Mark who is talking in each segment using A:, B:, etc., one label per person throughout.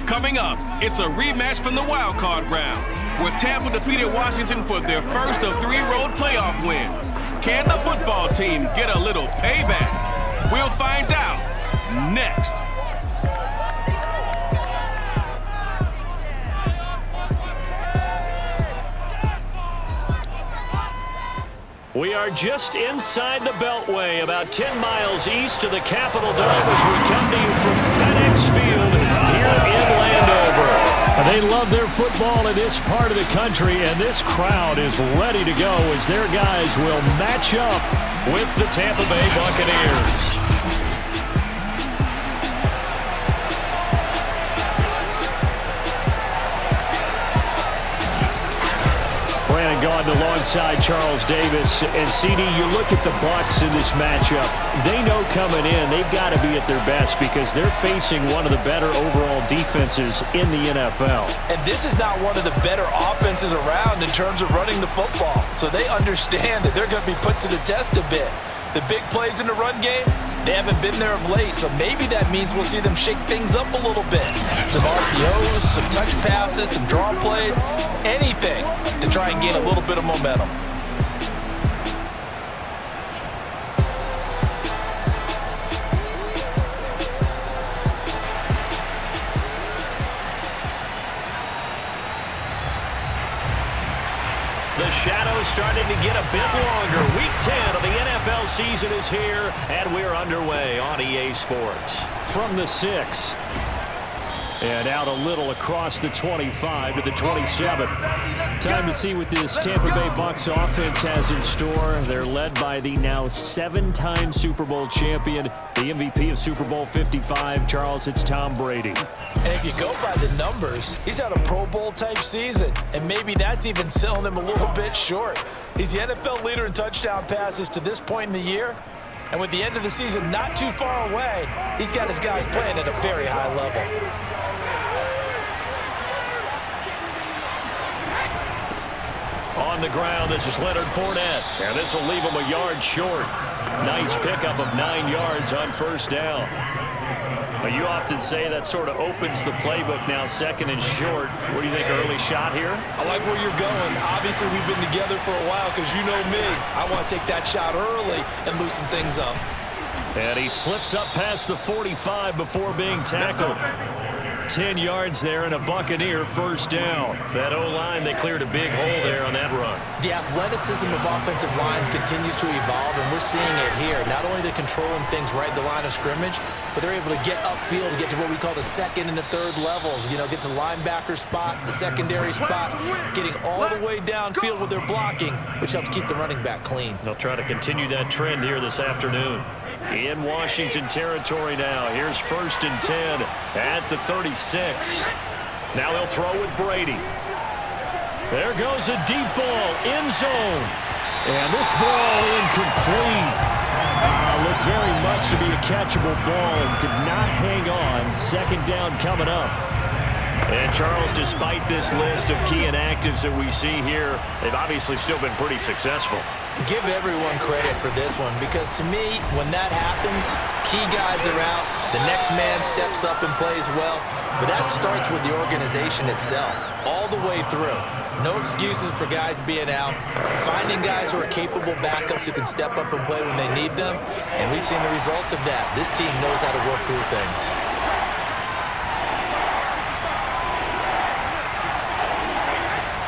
A: Coming up, it's a rematch from the wild card round, where Tampa defeated Washington for their first of 3 road playoff wins. Can the football team get a little payback? We'll find out next.
B: We are just inside the Beltway, about 10 miles east of the Capitol Dome as we come to you from FedEx Field here in Landover. They love their football in this part of the country, and this crowd is ready to go as their guys will match up with the Tampa Bay Buccaneers. Brandon Gaudin alongside Charles Davis. And CD, you look at the Bucs in this matchup. They know coming in they've got to be at their best because they're facing one of the better overall defenses in the NFL.
C: And this is not one of the better offenses around in terms of running the football. So they understand that they're going to be put to the test a bit. The big plays in the run game, they haven't been there of late, so maybe that means we'll see them shake things up a little bit. Some RPOs, some touch passes, some draw plays, anything to try and gain a little bit of momentum.
B: The shadow's starting to get a bit longer. Week 10 of the NFL season is here, and we're underway on EA Sports. From the 6. And out a little across the 25 to the 27. Time to see what this Tampa Bay Bucs offense has in store. They're led by the now 7-time Super Bowl champion, the MVP of Super Bowl 55. Charles, it's Tom Brady.
C: And if you go by the numbers, he's had a Pro Bowl type season, and maybe that's even selling him a little bit short. He's the NFL leader in touchdown passes to this point in the year, and with the end of the season not too far away, he's got his guys playing at a very high level.
B: On the ground, this is Leonard Fournette, and this will leave him a yard short. Nice pickup of 9 yards on first down. But you often say that sort of opens the playbook now, 2nd and short. What do you think, early shot here?
D: I like where you're going. Obviously, we've been together for a while because you know me. I want to take that shot early and loosen things up.
B: And he slips up past the 45 before being tackled. 10 yards there and a Buccaneer first down. That O-line, they cleared a big hole there on that run.
C: The athleticism of offensive lines continues to evolve, and we're seeing it here. Not only they're controlling things right at the line of scrimmage, but they're able to get upfield to get to what we call the 2nd and the 3rd levels. You know, get to linebacker spot, the secondary spot, getting all the way downfield with their blocking, which helps keep the running back clean.
B: They'll try to continue that trend here this afternoon. In Washington territory now. Here's 1st and 10 at the 36. Now they'll throw with Brady. There goes a deep ball, end zone. And this ball incomplete. Looked very much to be a catchable ball and could not hang on. 2nd down coming up. And Charles, despite this list of key inactives that we see here, they've obviously still been pretty successful.
C: Give everyone credit for this one because to me, when that happens, key guys are out, the next man steps up and plays well, but that starts with the organization itself, all the way through. No excuses for guys being out, finding guys who are capable backups who can step up and play when they need them, and we've seen the results of that. This team knows how to work through things.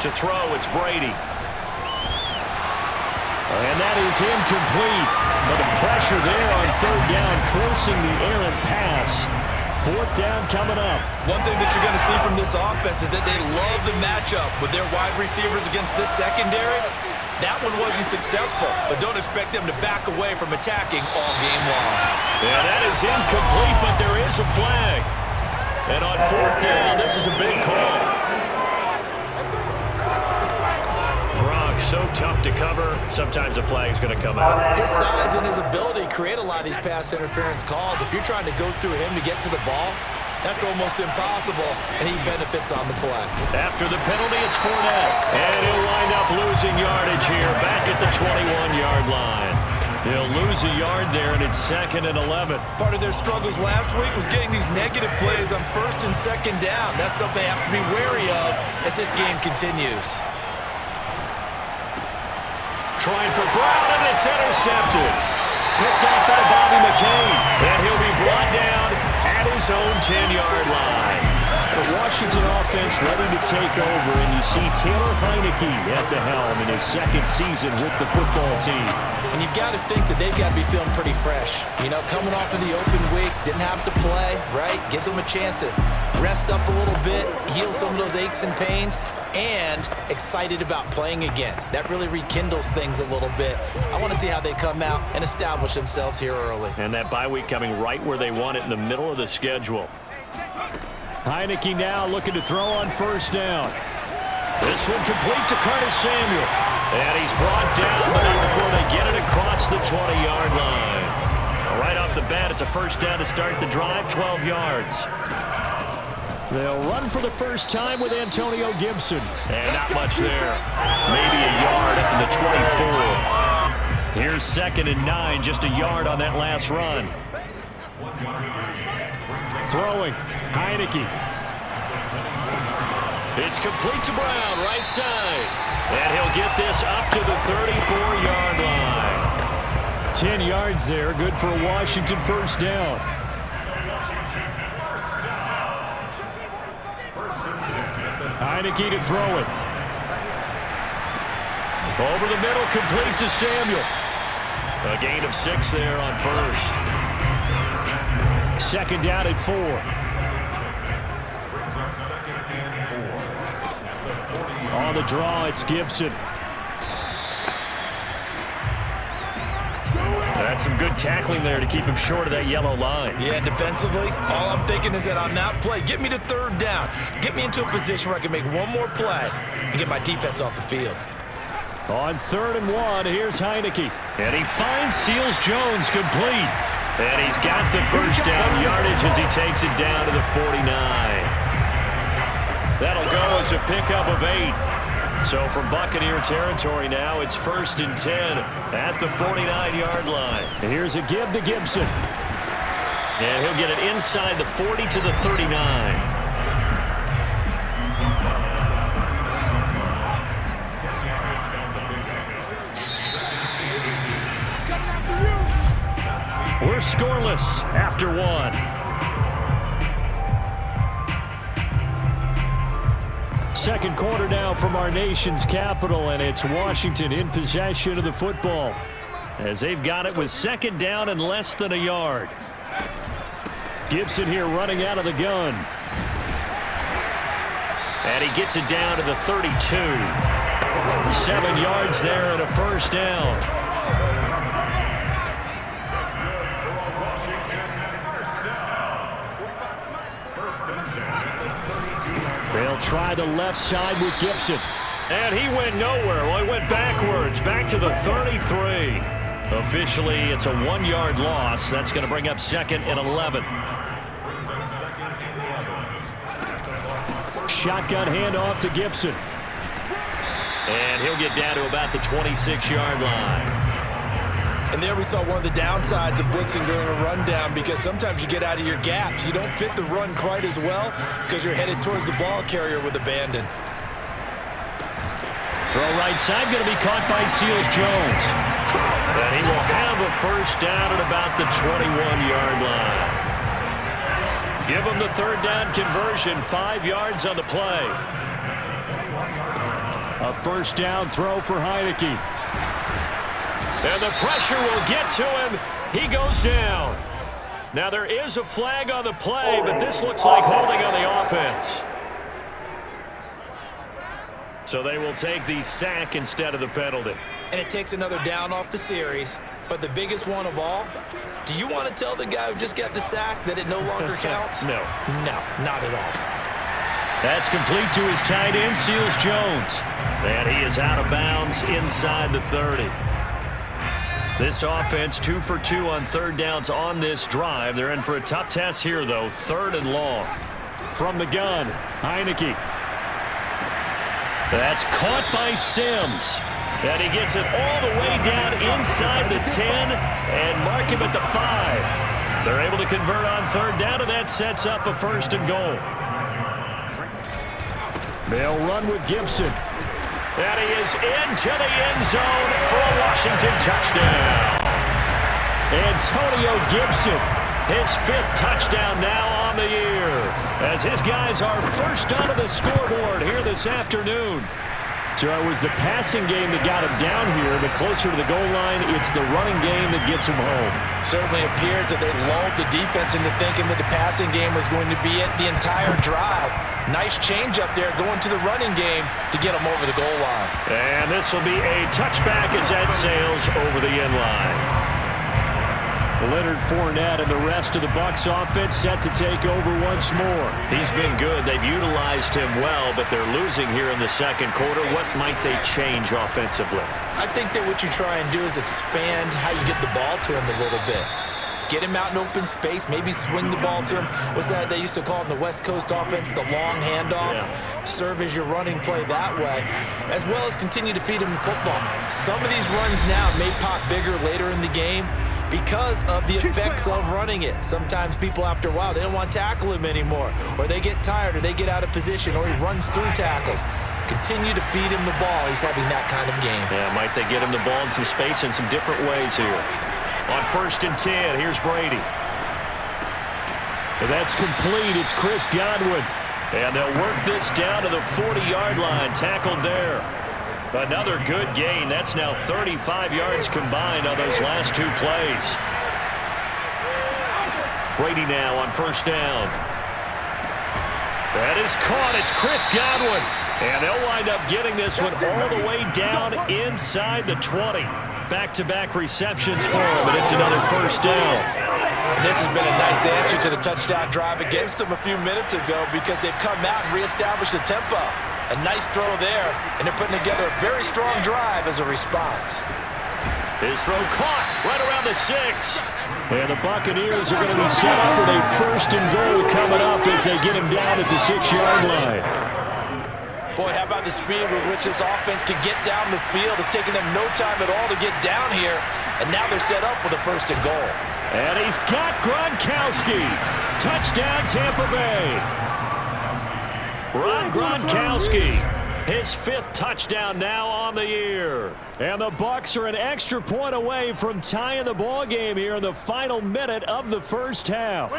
B: To throw, it's Brady. And that is incomplete. But the pressure there on 3rd down, forcing the errant pass. 4th down coming up.
D: One thing that you're going to see from this offense is that they love the matchup with their wide receivers against this secondary. That one wasn't successful, but don't expect them to back away from attacking all game long.
B: Yeah, that is incomplete, but there is a flag. And on 4th down, this is a big call. So tough to cover. Sometimes a flag is going to come out.
C: His size and his ability create a lot of these pass interference calls. If you're trying to go through him to get to the ball, that's almost impossible, and he benefits on the play.
B: After the penalty, it's Fournette. And he'll wind up losing yardage here back at the 21-yard line. He'll lose a yard there, and it's 2nd and 11.
D: Part of their struggles last week was getting these negative plays on 1st and 2nd down. That's something they have to be wary of as this game continues.
B: Trying for Brown, and it's intercepted. Picked off by Bobby McCain, and he'll be brought down at his own 10-yard line.
E: The Washington offense ready to take over, and you see Taylor Heineke at the helm in his 2nd season with the football team.
C: And you've got to think that they've got to be feeling pretty fresh. You know, coming off of the open week, didn't have to play, right? Gives them a chance to rest up a little bit, heal some of those aches and pains, and excited about playing again. That really rekindles things a little bit. I want to see how they come out and establish themselves here early.
B: And that bye week coming right where they want it, in the middle of the schedule.
E: Heineke now looking to throw on 1st down.
B: This one complete to Curtis Samuel. And he's brought down, but not before they get it across the 20-yard line. Right off the bat, it's a 1st down to start the drive, 12 yards.
E: They'll run for the first time with Antonio Gibson.
B: And not much there. Maybe a yard up to the 24. Here's 2nd and 9, just a yard on that last run.
E: Throwing, Heineke.
B: It's complete to Brown, right side. And he'll get this up to the 34-yard line.
E: 10 yards there, good for a Washington 1st down. Heineke to throw it.
B: Over the middle, complete to Samuel. A gain of 6 there on 1st.
E: 2nd down at 4. On the draw, it's Gibson.
B: That's some good tackling there to keep him short of that yellow line.
D: Yeah, defensively, all I'm thinking is that on that play, get me to 3rd down. Get me into a position where I can make one more play and get my defense off the field.
E: On 3rd and 1, here's Heineke.
B: And he finds Seals-Jones complete. And he's got the 1st down yardage as he takes it down to the 49. That'll go as a pickup of 8. So from Buccaneer territory now, it's 1st and 10 at the 49-yard line.
E: And here's a give to Gibson.
B: And he'll get it inside the 40 to the 39. We're scoreless after 1.
E: Second quarter now from our nation's capital, and it's Washington in possession of the football
B: as they've got it with 2nd down and less than a yard.
E: Gibson here running out of the gun.
B: And he gets it down to the 32. 7 yards there and a 1st down.
E: They'll try the left side with Gibson.
B: And he went nowhere. Well, he went backwards, back to the 33. Officially, it's a 1-yard loss. That's going to bring up 2nd and 11.
E: Shotgun handoff to Gibson.
B: And he'll get down to about the 26-yard line.
D: And there we saw one of the downsides of blitzing during a rundown, because sometimes you get out of your gaps. You don't fit the run quite as well because you're headed towards the ball carrier with abandon.
B: Throw right side, going to be caught by Seals-Jones. And he will have a 1st down at about the 21-yard line. Give him the 3rd down conversion, 5 yards on the play.
E: A 1st down throw for Heineke.
B: And the pressure will get to him. He goes down. Now there is a flag on the play, but this looks like holding on the offense. So they will take the sack instead of the penalty.
D: And it takes another down off the series. But the biggest one of all, do you want to tell the guy who just got the sack that it no longer counts?
B: No.
D: No, not at all.
B: That's complete to his tight end, Seals-Jones. And he is out of bounds inside the 30. This offense 2 for 2 on 3rd downs on this drive. They're in for a tough test here, though. 3rd and long.
E: From the gun, Heineke.
B: That's caught by Sims. And he gets it all the way down inside the 10 and mark him at the 5. They're able to convert on third down, and that sets up a 1st and goal.
E: They'll run with Gibson.
B: And he is into the end zone for a Washington touchdown.
E: Antonio Gibson.
B: His 5th touchdown now on the year, as his guys are first onto the scoreboard here this afternoon.
E: So it was the passing game that got him down here, but closer to the goal line, it's the running game that gets him home.
C: Certainly appears that they lulled the defense into thinking that the passing game was going to be it the entire drive. Nice change up there going to the running game to get him over the goal line.
B: And this will be a touchback as that sails over the end line.
E: Leonard Fournette and the rest of the Bucs offense set to take over once more.
B: He's been good. They've utilized him well, but they're losing here in the second quarter. What might they change offensively?
C: I think that what you try and do is expand how you get the ball to him a little bit. Get him out in open space, maybe swing the ball to him. What's that they used to call it in the West Coast offense, the long handoff? Yeah. Serve as your running play that way, as well as continue to feed him the football. Some of these runs now may pop bigger later in the game because of the effects of running it. Sometimes people, after a while, they don't want to tackle him anymore, or they get tired, or they get out of position, or he runs through tackles. Continue to feed him the ball. He's having that kind of game.
B: Yeah, might they get him the ball in some space in some different ways here. On 1st and 10, here's Brady.
E: And that's complete. It's Chris Godwin.
B: And they'll work this down to the 40-yard line, tackled there. Another good gain. That's now 35 yards combined on those last 2 plays. Brady now on 1st down. That is caught. It's Chris Godwin. And they'll wind up getting this one all the way down inside the 20. Back-to-back receptions for him, and it's another 1st down.
C: And this has been a nice answer to the touchdown drive against them a few minutes ago, because they've come out and reestablished the tempo. A nice throw there, and they're putting together a very strong drive as a response.
B: His throw caught right around the 6.
E: And the Buccaneers are going to be set up with a 1st and goal coming up as they get him down at the 6-yard line.
C: Boy, how about the speed with which this offense can get down the field? It's taking them no time at all to get down here, and now they're set up with a 1st and goal.
E: And he's got Gronkowski. Touchdown, Tampa Bay.
B: Rob Gronkowski, his 5th touchdown now on the year.
E: And the Bucs are an extra point away from tying the ball game here in the final minute of the 1st half.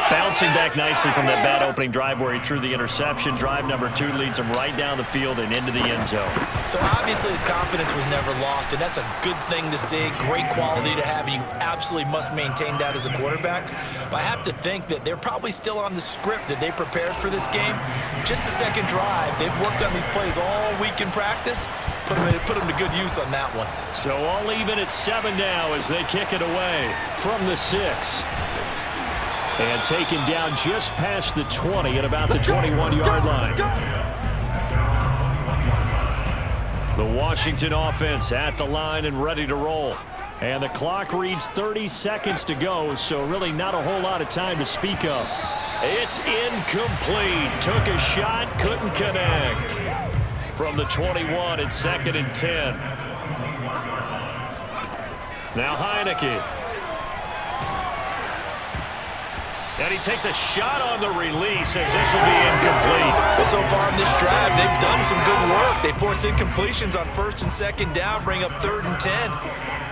B: Bouncing back nicely from that bad opening drive where he threw the interception. Drive number 2 leads him right down the field and into the end zone.
C: So obviously his confidence was never lost, and that's a good thing to see. Great quality to have. You absolutely must maintain that as a quarterback. But I have to think that they're probably still on the script that they prepared for this game. Just the second drive. They've worked on these plays all week in practice. Put them to good use on that one.
B: So all even at 7 now as they kick it away
E: from the 6. And taken down just past the 20 at about the 21-yard line.
B: The Washington offense at the line and ready to roll.
E: And the clock reads 30 seconds to go, so really not a whole lot of time to speak of.
B: It's incomplete. Took a shot, couldn't connect. From the 21, it's 2nd and 10. Now Heineke. And he takes a shot on the release as this will be incomplete.
C: Well, so far in this drive, they've done some good work. They force incompletions on 1st and 2nd down, bring up 3rd and 10.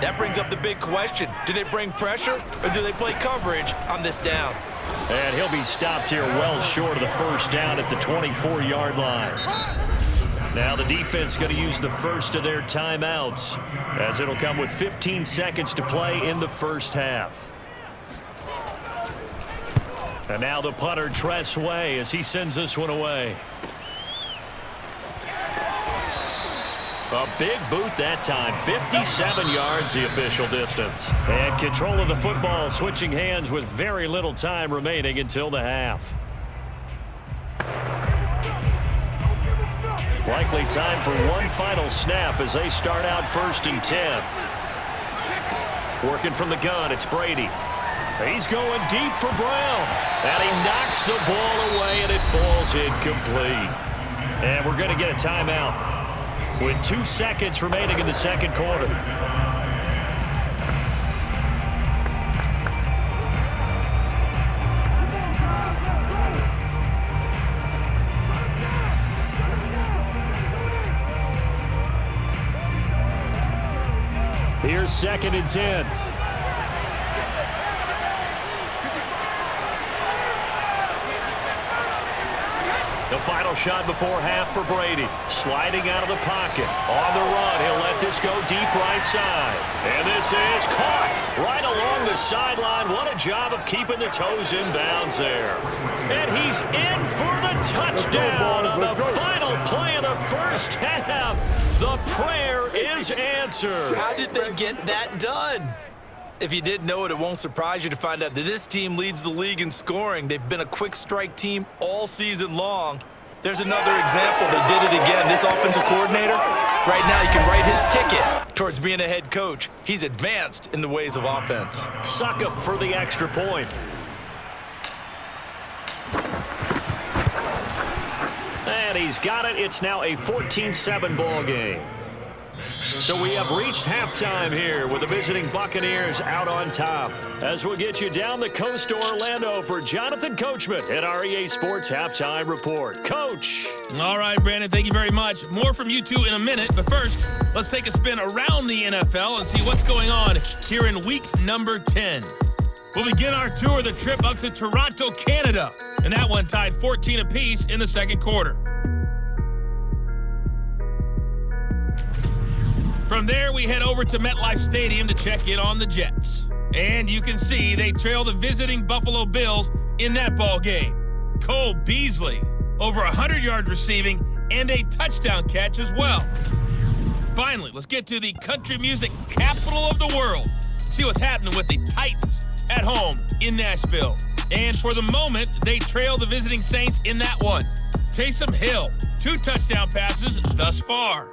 C: That brings up the big question. Do they bring pressure or do they play coverage on this down?
B: And he'll be stopped here well short of the 1st down at the 24-yard line. Now the defense going to use the first of their timeouts, as it'll come with 15 seconds to play in the 1st half. And now the punter, Tress Way, as he sends this one away. A big boot that time. 57 yards the official distance. And control of the football switching hands with very little time remaining until the half. Likely time for one final snap as they start out 1st and 10. Working from the gun, it's Brady. He's going deep for Brown. And he knocks the ball away, and it falls incomplete. And we're going to get a timeout. with 2 seconds remaining in the second quarter. Here's 2nd and 10. The final shot before half for Brady. Sliding out of the pocket. On the run, he'll let this go deep right side. And this is caught right along the sideline. What a job of keeping the toes in bounds there. And he's in for the touchdown on the final play of the first half. The prayer is answered.
C: How did they get that done? If you didn't know it, it won't surprise you to find out that this team leads the league in scoring. They've been a quick strike team all season long. There's another example. They did it again. This offensive coordinator, right now, you can write his ticket towards being a head coach. He's advanced in the ways of offense.
B: Suck up for the extra point. And he's got it. It's now a 14-7 ball game. So we have reached halftime here with the visiting Buccaneers out on top. As we'll get you down the coast to Orlando for Jonathan Coachman at our EA Sports Halftime Report. Coach.
F: All right, Brandon, thank you very much. More from you two in a minute, but first, let's take a spin around the NFL and see what's going on here in week number 10. We'll begin our tour of the trip up to Toronto, Canada, and that one tied 14 apiece in the second quarter. From there, we head over to MetLife Stadium to check in on the Jets. And you can see they trail the visiting Buffalo Bills in that ball game. Cole Beasley, over 100 yards receiving and a touchdown catch as well. Finally, let's get to the country music capital of the world. See what's happening with the Titans at home in Nashville. And for the moment, they trail the visiting Saints in that one. Taysom Hill, 2 touchdown passes thus far.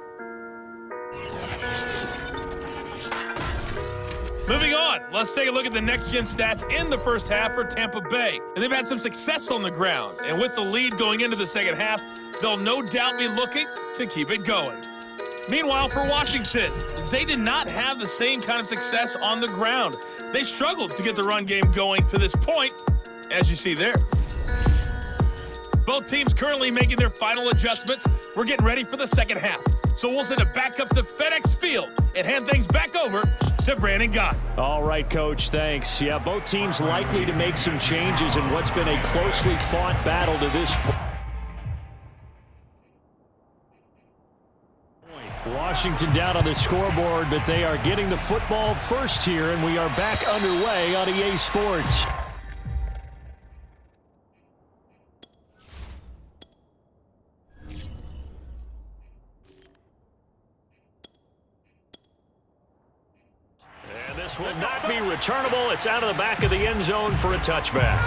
F: Moving on, let's take a look at the next-gen stats in the first half for Tampa Bay. And they've had some success on the ground. And with the lead going into the second half, they'll no doubt be looking to keep it going. Meanwhile, for Washington, they did not have the same kind of success on the ground. They struggled to get the run game going to this point, as you see there. Both teams currently making their final adjustments. We're getting ready for the second half. So we'll send it back up to FedEx Field and hand things back over to Brandon Gott.
E: All right, Coach, thanks. Yeah, both teams likely to make some changes in what's been a closely fought battle to this point. Washington down on the scoreboard, but they are getting the football first here, and we are back underway on EA Sports. This will not be returnable. It's out of the back of the end zone for a touchback.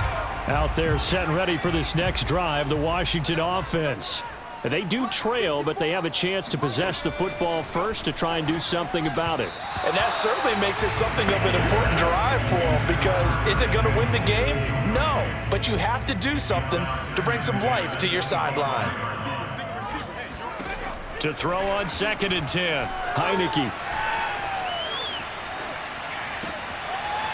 E: Out there set and ready for this next drive, the Washington offense. They do trail, but they have a chance to possess the football first to try and do something about it.
C: And that certainly makes it something of an important drive for them, because is it going to win the game? No, but you have to do something to bring some life to your sideline.
B: To throw on 2nd and 10. Heineke.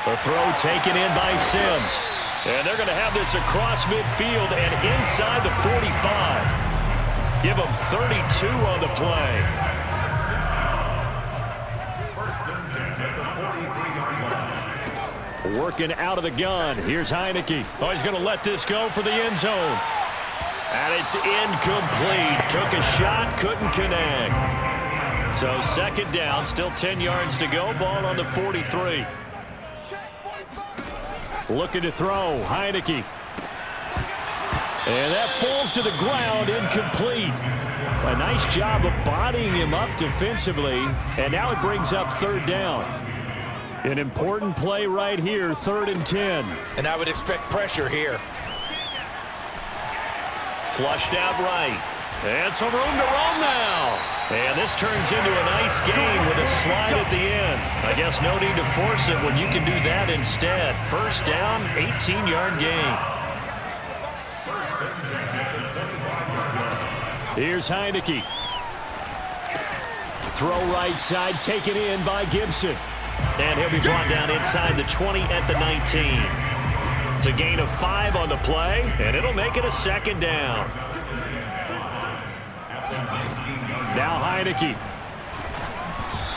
B: The throw taken in by Sims. And they're going to have this across midfield and inside the 45. Give them 32 on the play. Working out of the gun. Here's Heineke. Oh, he's going to let this go for the end zone. And it's incomplete. Took a shot, couldn't connect. So 2nd down, still 10 yards to go. Ball on the 43. Looking to throw, Heineke. And that falls to the ground, incomplete. A nice job of bodying him up defensively, and now it brings up 3rd down. An important play right here, 3rd and 10.
C: And I would expect pressure here.
B: Flushed out right. And some room to roam now. And this turns into a nice gain with a slide at the end. I guess no need to force it when you can do that instead. 1st down, 18-yard gain. Here's Heineke.
E: throw right side, taken in by Gibson.
B: And he'll be brought down inside the 20 at the 19. It's a gain of 5 on the play, and it'll make it a second down.
E: Now Heineke.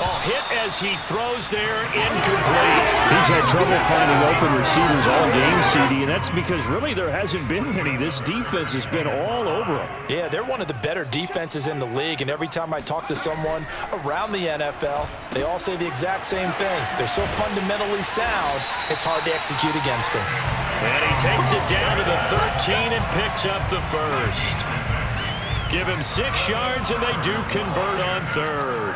B: Oh, hit as he throws there, incomplete.
E: He's had trouble finding open receivers all game, CD, and that's because really there hasn't been any. This defense has been all over them.
C: Yeah, they're one of the better defenses in the league, and every time I talk to someone around the NFL, they all say the exact same thing. They're so fundamentally sound, it's hard to execute against them.
B: And he takes it down to the 13 and picks up the first. Give him 6 yards, and they do convert on third.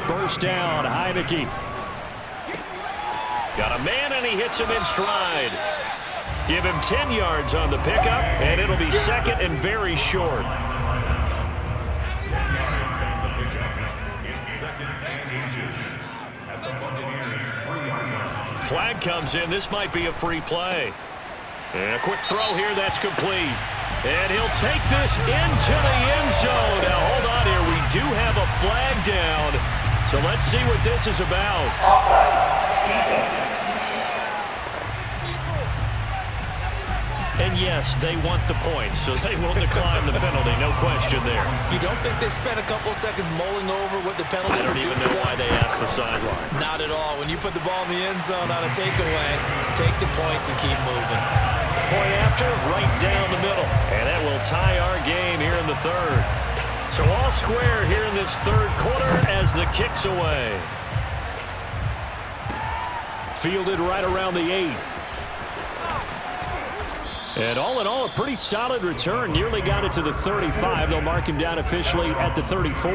E: First down, Heineke.
B: Got a man, and he hits him in stride. Give him 10 yards on the pickup, and it'll be second and very short. Flag comes in. This might be a free play. And a quick throw here that's complete. And he'll take this into the end zone. Now, hold on here. We do have a flag down. So let's see what this is about. And yes, they want the points, so they will decline the penalty. No question there.
C: You don't think they spent a couple seconds mulling over what the penalty
B: I don't even know why they asked the sideline.
C: Not at all. When you put the ball in the end zone on a takeaway, take the points and keep moving.
B: Point after, right down the middle. And that will tie our game here in the third. So all square here in this third quarter as the kick's away.
E: Fielded right around the 8. And all in all, a pretty solid return. Nearly got it to the 35. They'll mark him down officially at the 34.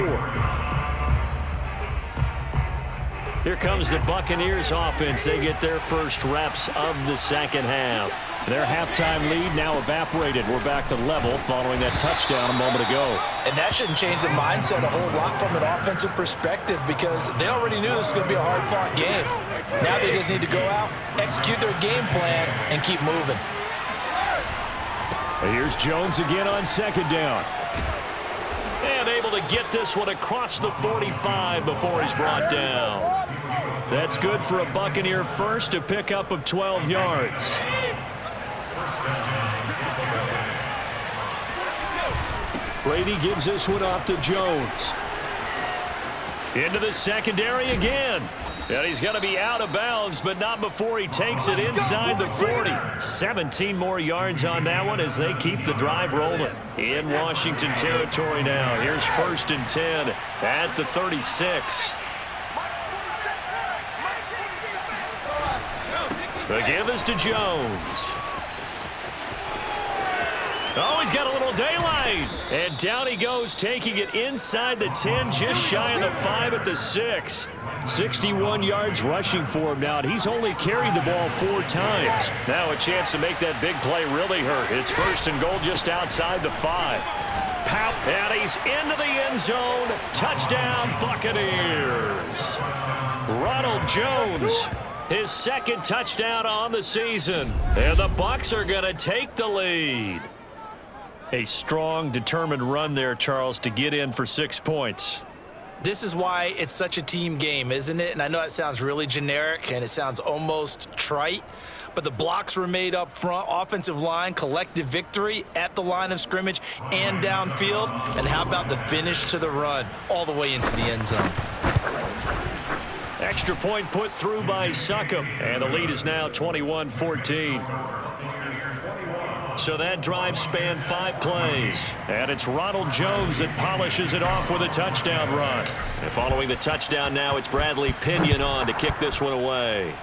B: Here comes the Buccaneers offense. They get their first reps of the second half.
E: Their halftime lead now evaporated. We're back to level following that touchdown a moment ago.
C: And that shouldn't change the mindset a whole lot from an offensive perspective because they already knew this was going to be a hard-fought game. Now they just need to go out, execute their game plan, and keep moving.
E: Here's Jones again on second down.
B: And able to get this one across the 45 before he's brought down. That's good for a Buccaneer first, a pickup of 12 yards.
E: Brady gives this one off to Jones.
B: Into the secondary again. And he's going to be out of bounds, but not before he takes it inside the 40. 17 more yards on that one as they keep the drive rolling. In Washington territory now. Here's 1st and 10 at the 36. The give is to Jones. Oh, he's got a little daylight. And down he goes, taking it inside the 10, just shy of the 5 at the 6.
E: 61 yards rushing for him now, and he's only carried the ball 4 times.
B: Now a chance to make that big play really hurt. It's 1st and goal just outside the 5. Pout, and he's into the end zone. Touchdown, Buccaneers. Ronald Jones, his 2nd touchdown on the season. And the Bucs are going to take the lead. A strong, determined run there, Charles, to get in for 6 points.
C: This is why it's such a team game, isn't it? And I know it sounds really generic and it sounds almost trite, but the blocks were made up front, offensive line, collective victory at the line of scrimmage and downfield. And how about the finish to the run all the way into the end zone?
B: Extra point put through by Succop, and the lead is now 21-14. So that drive spanned 5 plays, and it's Ronald Jones that polishes it off with a touchdown run. And following the touchdown now, it's Bradley Pinion on to kick this one away.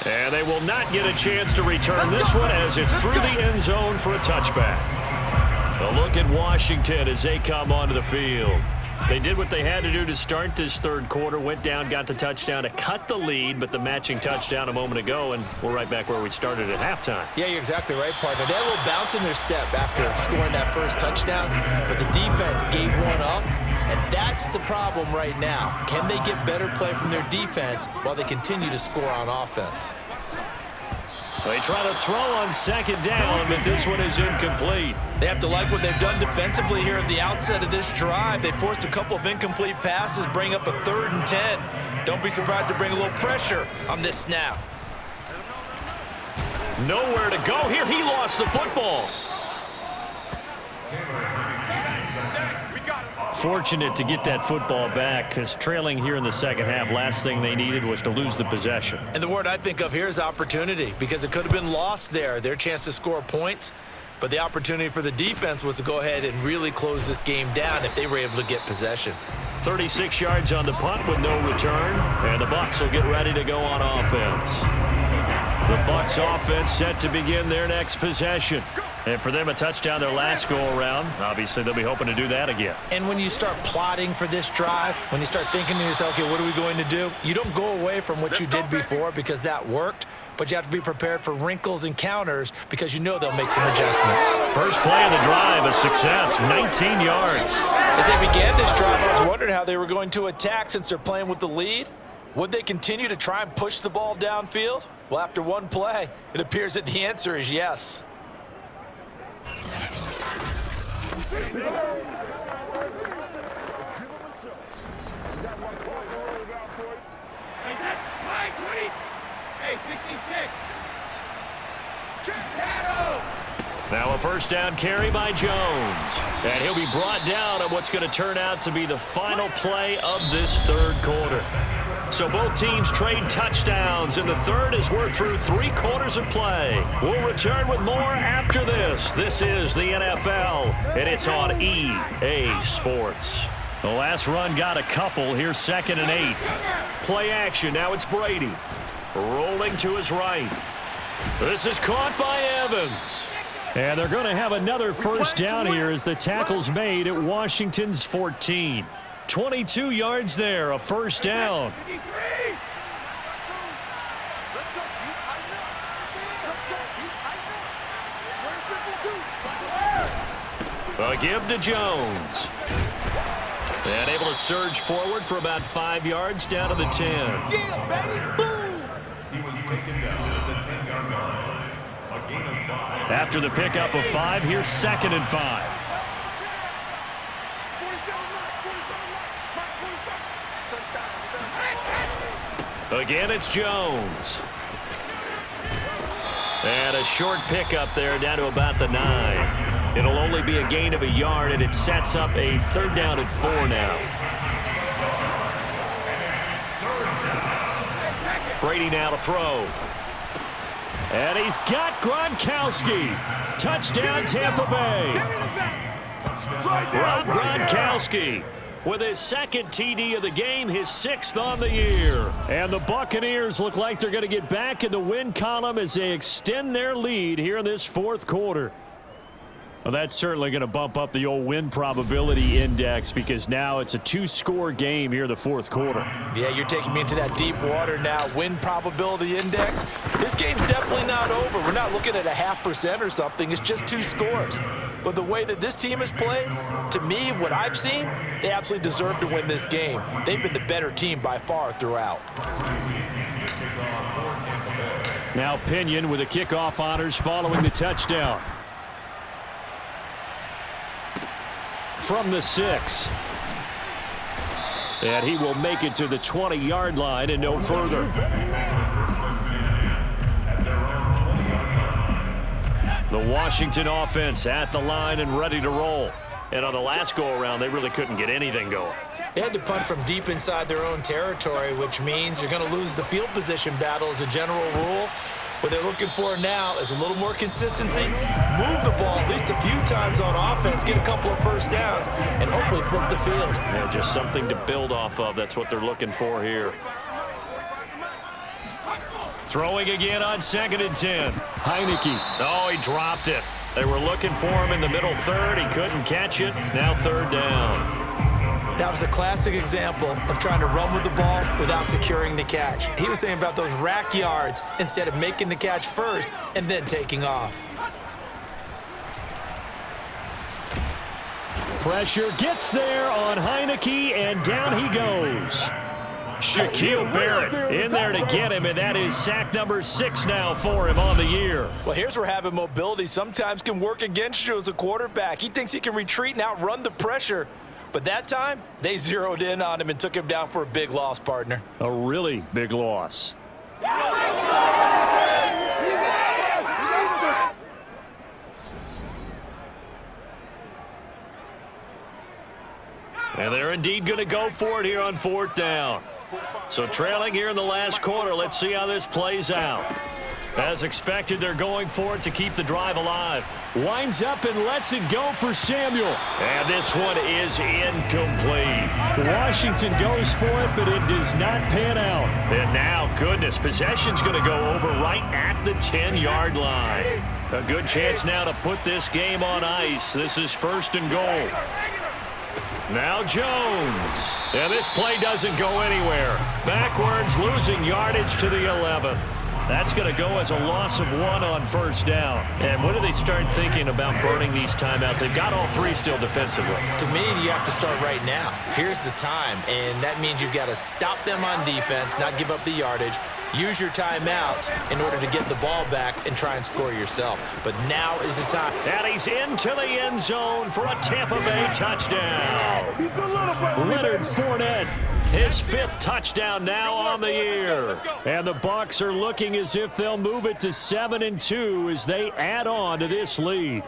B: And they will not get a chance to return this one as it's through the end zone for a touchback. A look at Washington as they come onto the field. They did what they had to do to start this third quarter, went down, got the touchdown to cut the lead, but the matching touchdown a moment ago, and we're right back where we started at halftime.
C: Yeah, you're exactly right, partner. They had a little bounce in their step after scoring that first touchdown, but the defense gave one up, and that's the problem right now. Can they get better play from their defense while they continue to score on offense?
B: They try to throw on second down, but this one is incomplete.
D: They have to like what they've done defensively here at the outset of this drive. They forced a couple of incomplete passes, bring up a 3rd and 10. Don't be surprised to bring a little pressure on this snap.
B: Nowhere to go here. He lost the football. Fortunate to get that football back, because trailing here in the second half, last thing they needed was to lose the possession.
D: And the word I think of here is opportunity, because it could have been lost there. Their chance to score points, but the opportunity for the defense was to go ahead and really close this game down if they were able to get possession.
B: 36 yards on the punt with no return, and the Bucs will get ready to go on offense. The Bucs offense set to begin their next possession. And for them, a touchdown their last go-around. Obviously, they'll be hoping to do that again.
D: And when you start plotting for this drive, when you start thinking to yourself, okay, what are we going to do? You don't go away from what you did before because that worked, but you have to be prepared for wrinkles and counters because you know they'll make some adjustments.
B: First play of the drive, a success, 19 yards.
D: As they began this drive, I was wondering how they were going to attack since they're playing with the lead. Would they continue to try and push the ball downfield? Well, after one play, it appears that the answer is yes.
B: Now a first down carry by Jones. And he'll be brought down on what's going to turn out to be the final play of this third quarter. So both teams trade touchdowns in the third as we're through 3 quarters of play. We'll return with more after this. This is the NFL, and it's on EA Sports. The last run got a couple. Here's 2nd and 8. Play action. Now it's Brady. Rolling to his right. This is caught by Evans. And they're going to have another first down here as the tackle's made at Washington's 14. 22 yards there, a first down. A give to Jones. And able to surge forward for about 5 yards down to the 10.
G: Yeah, baby, boom! He was taken down at the 10-yard line. A gain of 5.
B: After the pickup of 5, here's 2nd and 5. Again, it's Jones. And a short pickup there down to about the 9. It'll only be a gain of a yard, and it sets up a 3rd down and 4 now. Brady now to throw. And he's got Gronkowski. Touchdown, Tampa Bay. Rob Gronkowski with his 2nd TD of the game, his 6th on the year. And the Buccaneers look like they're going to get back in the win column as they extend their lead here in this 4th quarter. Well, that's certainly going to bump up the old win probability index because now it's a 2-score game here in the 4th quarter.
D: Yeah, you're taking me into that deep water now. Win probability index. This game's definitely not over. We're not looking at a 0.5% or something. It's just 2 scores. But the way that this team has played, to me, what I've seen, they absolutely deserve to win this game. They've been the better team by far throughout.
E: Now Pinion with the kickoff honors following the touchdown. From the 6. And he will make it to the 20-yard line and no further. The Washington offense at the line and ready to roll. And on the last go-around, they really couldn't get anything going.
D: They had to punt from deep inside their own territory, which means you're going to lose the field position battle as a general rule. What they're looking for now is a little more consistency, move the ball at least a few times on offense, get a couple of first downs, and hopefully flip the field.
B: Yeah, just something to build off of. That's what they're looking for here. Throwing again on 2nd and 10. Heineke. Oh, he dropped it. They were looking for him in the middle third. He couldn't catch it. Now 3rd down.
D: That was a classic example of trying to run with the ball without securing the catch. He was thinking about those rack yards instead of making the catch first and then taking off.
E: Pressure gets there on Heineke, and down he goes. Shaquille Barrett in there to get him, and that is sack number 6 now for him on the year.
D: Well, here's where having mobility sometimes can work against you as a quarterback. He thinks he can retreat and outrun the pressure. But that time, they zeroed in on him and took him down for a big loss, partner.
E: A really big loss. And they're indeed going to go for it here on 4th down. So trailing here in the last quarter, let's see how this plays out. As expected, they're going for it to keep the drive alive. Winds up and lets it go for Samuel. And this one is incomplete. Washington goes for it, but it does not pan out. And now, goodness, possession's going to go over right at the 10-yard line. A good chance now to put this game on ice. This is 1st and goal. Now Jones. And this play doesn't go anywhere. Backwards, losing yardage to the 11. That's going to go as a loss of 1 on 1st down. And when do they start thinking about burning these timeouts? They've got all 3 still defensively.
C: To me, you have to start right now. Here's the time, and that means you've got to stop them on defense, not give up the yardage, use your timeouts in order to get the ball back and try and score yourself. But now is the time.
E: And he's into the end zone for a Tampa Bay touchdown. Leonard Fournette, his 5th touchdown now on the year. And the Bucs are looking as if they'll move it to 7-2 as they add on to this lead.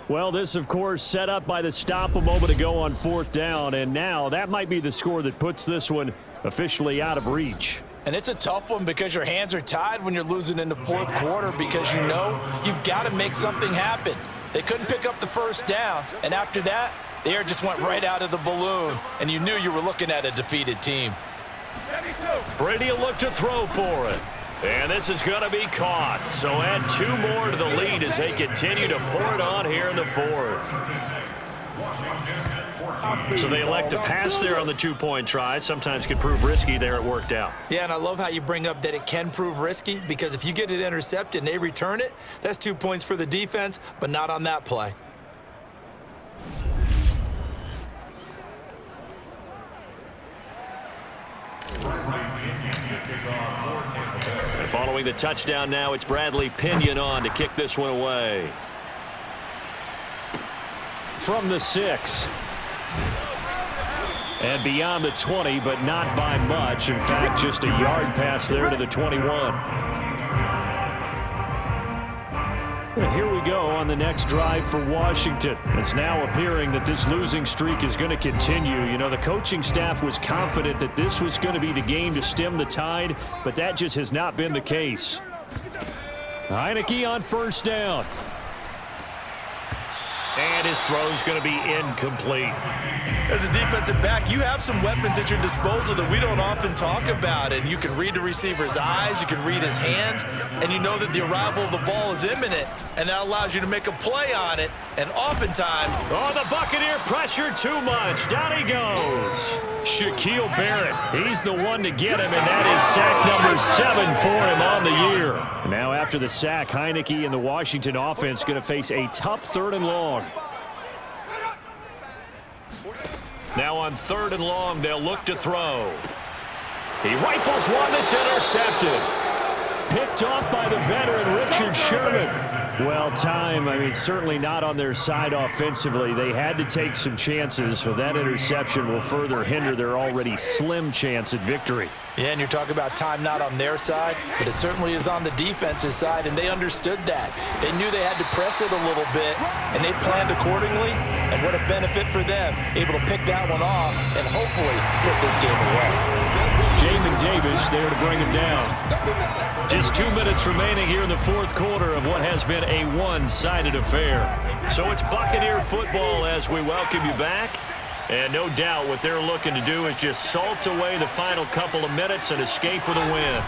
E: Well, this, of course, set up by the stop a moment ago on 4th down, and now that might be the score that puts this one officially out of reach.
D: And it's a tough one because your hands are tied when you're losing in the 4th quarter because you know you've got to make something happen. They couldn't pick up the 1st down, and after that, the air just went right out of the balloon, and you knew you were looking at a defeated team.
E: Brady will look to throw for it. And this is going to be caught. So add 2 more to the lead as they continue to pour it on here in the 4th. So they elect to pass there on the 2-point try. Sometimes can prove risky. There it worked out.
C: Yeah, and I love how you bring up that it can prove risky because if you get it intercepted and they return it, that's 2 points for the defense, but not on that play.
E: And following the touchdown now, it's Bradley Pinion on to kick this one away. From the 6. And beyond the 20, but not by much. In fact, just a yard pass there to the 21. And here we go on the next drive for Washington. It's now appearing that this losing streak is going to continue. You know, the coaching staff was confident that this was going to be the game to stem the tide, but that just has not been the case. Heineke on 1st down. And his throw's going to be incomplete.
D: As a defensive back, you have some weapons at your disposal that we don't often talk about. And you can read the receiver's eyes, you can read his hands, and you know that the arrival of the ball is imminent. And that allows you to make a play on it. And oftentimes...
E: Oh, the Buccaneer pressure too much. Down he goes. Shaquille Barrett. He's the one to get him, and that is sack number 7 for him on the year. Now after the sack, Heineke and the Washington offense going to face a tough 3rd and long. Now on 3rd and long, they'll look to throw. He rifles one that's intercepted. Picked off by the veteran Richard Sherman. Well, time, I mean, certainly not on their side offensively. They had to take some chances, so that interception will further hinder their already slim chance at victory.
D: Yeah, and you're talking about time not on their side, but it certainly is on the defense's side, and they understood that. They knew they had to press it a little bit, and they planned accordingly, and what a benefit for them, able to pick that one off and hopefully put this game away.
E: Jamin Davis there to bring him down. Just 2 minutes remaining here in the 4th quarter of what has been a one-sided affair. So it's Buccaneer football as we welcome you back. And no doubt what they're looking to do is just salt away the final couple of minutes and escape with a win.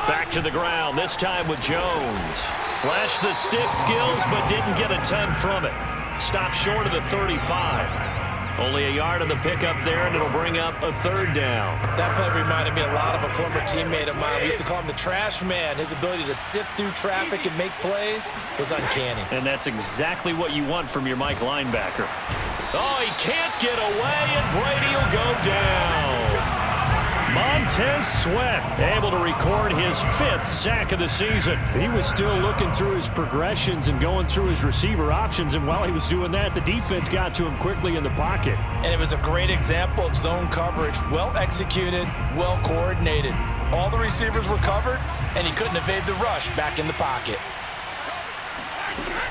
E: Back to the ground, this time with Jones. Flashed the stick skills, but didn't get a ton from it. Stopped short of the 35. Only a yard on the pickup there, and it'll bring up a 3rd down.
C: That play reminded me a lot of a former teammate of mine. We used to call him the trash man. His ability to sift through traffic and make plays was uncanny.
E: And that's exactly what you want from your Mike linebacker. Oh, he can't get away, and Brady will go down.
B: Montez Sweat able to record his 5th sack of the season.
E: He was still looking through his progressions and going through his receiver options, and while he was doing that, the defense got to him quickly in the pocket.
D: And it was a great example of zone coverage. Well executed, well coordinated. All the receivers were covered, and he couldn't evade the rush back in the pocket.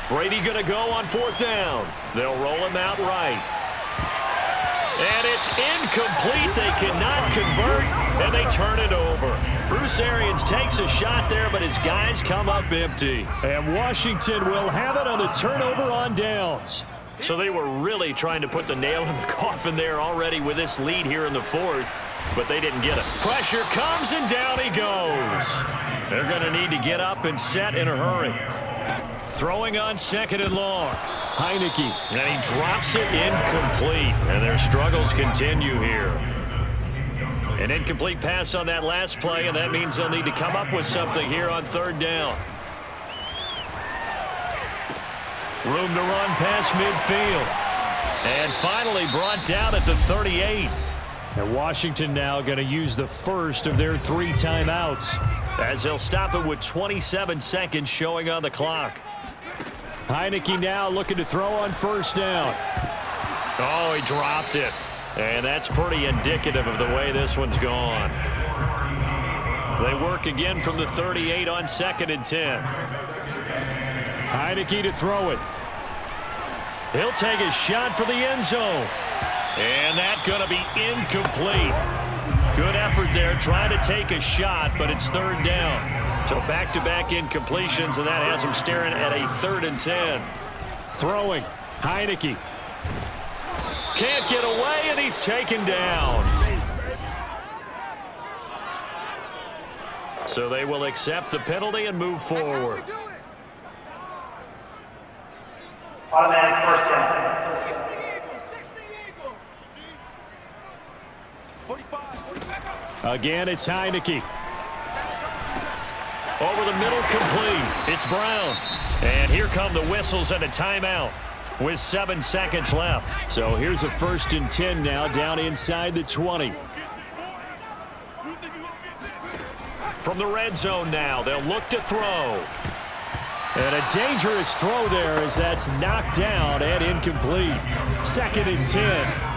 B: Brady going to go on 4th down. They'll roll him out right. And it's incomplete. They cannot convert, and they turn it over. Bruce Arians takes a shot there, but his guys come up empty.
E: And Washington will have it on the turnover on downs.
B: So they were really trying to put the nail in the coffin there already with this lead here in the 4th, but they didn't get it. Pressure comes, and down he goes. They're going to need to get up and set in a hurry. Throwing on 2nd and long. Heineke, and he drops it incomplete, and their struggles continue here. An incomplete pass on that last play, and that means they'll need to come up with something here on 3rd down. Room to run past midfield. And finally brought down at the 38.
E: And Washington now going to use the first of their 3 timeouts,
B: as they'll stop it with 27 seconds showing on the clock.
E: Heineke now looking to throw on 1st down.
B: Oh, he dropped it. And that's pretty indicative of the way this one's gone. They work again from the 38 on 2nd and 10.
E: Heineke to throw it.
B: He'll take a shot for the end zone. And that's going to be incomplete. Good effort there trying to take a shot, but it's 3rd down. So back-to-back incompletions, and that has him staring at a 3rd and 10.
E: Throwing. Heineke.
B: Can't get away, and he's taken down. So they will accept the penalty and move forward.
H: Automatic 1st down.
E: Again, it's Heineke.
B: Over the middle, complete. It's Brown. And here come the whistles and a timeout with 7 seconds left.
E: So here's a 1st and 10 now down inside the 20.
B: From the red zone now, they'll look to throw.
E: And a dangerous throw there as that's knocked down and incomplete. 2nd and 10.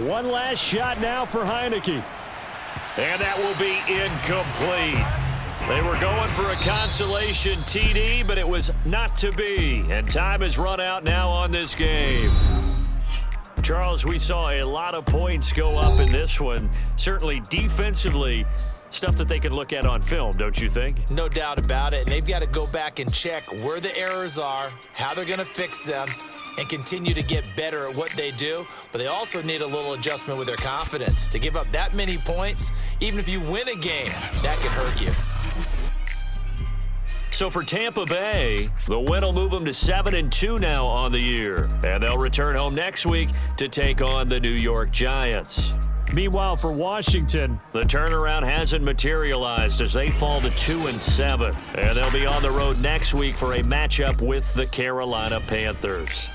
E: One last shot now for Heineke.
B: And that will be incomplete. They were going for a consolation TD, but it was not to be. And time has run out now on this game. Charles, we saw a lot of points go up in this one. Certainly defensively, stuff that they can look at on film, don't you think?
C: No doubt about it. And they've got to go back and check where the errors are, how they're going to fix them, and continue to get better at what they do. But they also need a little adjustment with their confidence. To give up that many points, even if you win a game, that can hurt you.
B: So for Tampa Bay, the win will move them to 7-2 now on the year. And they'll return home next week to take on the New York Giants.
E: Meanwhile, for Washington,
B: the turnaround hasn't materialized as they fall to 2-7. And they'll be on the road next week for a matchup with the Carolina Panthers.